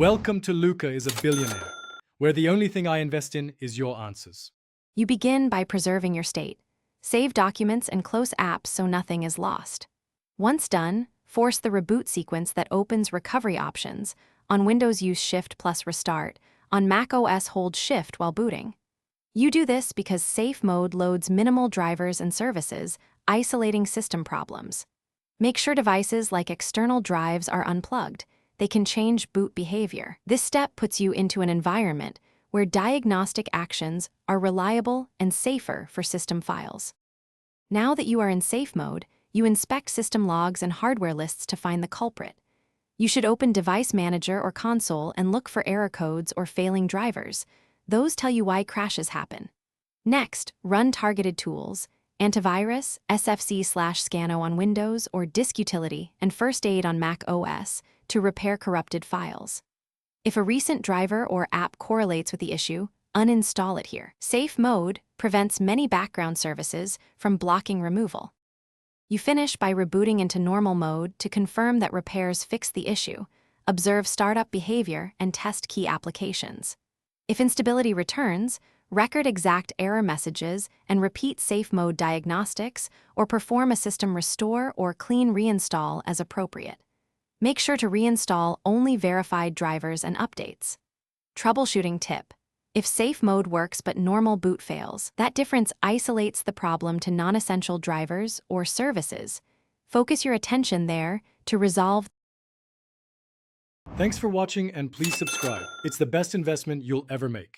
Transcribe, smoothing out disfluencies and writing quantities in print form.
Welcome to Luca is a Billionaire, where the only thing I invest in is your answers. You begin by preserving your state. Save documents and close apps so nothing is lost. Once done, force the reboot sequence that opens recovery options. On Windows, use Shift plus Restart. On Mac OS, hold Shift while booting. You do this because safe mode loads minimal drivers and services, isolating system problems. Make sure devices like external drives are unplugged. They can change boot behavior. This step puts you into an environment where diagnostic actions are reliable and safer for system files. Now that you are in safe mode, you inspect system logs and hardware lists to find the culprit. You should open Device Manager or Console and look for error codes or failing drivers. Those tell you why crashes happen. Next, run targeted tools, antivirus, SFC/Scano on Windows, or Disk Utility and First Aid on Mac OS to repair corrupted files. If a recent driver or app correlates with the issue, uninstall it here. Safe mode prevents many background services from blocking removal. You finish by rebooting into normal mode to confirm that repairs fix the issue, observe startup behavior, and test key applications. If instability returns, record exact error messages and repeat safe mode diagnostics or perform a system restore or clean reinstall as appropriate. Make sure to reinstall only verified drivers and updates. Troubleshooting tip. If safe mode works but normal boot fails, that difference isolates the problem to non-essential drivers or services. Focus your attention there to resolve. Thanks for watching and please subscribe. It's the best investment you'll ever make.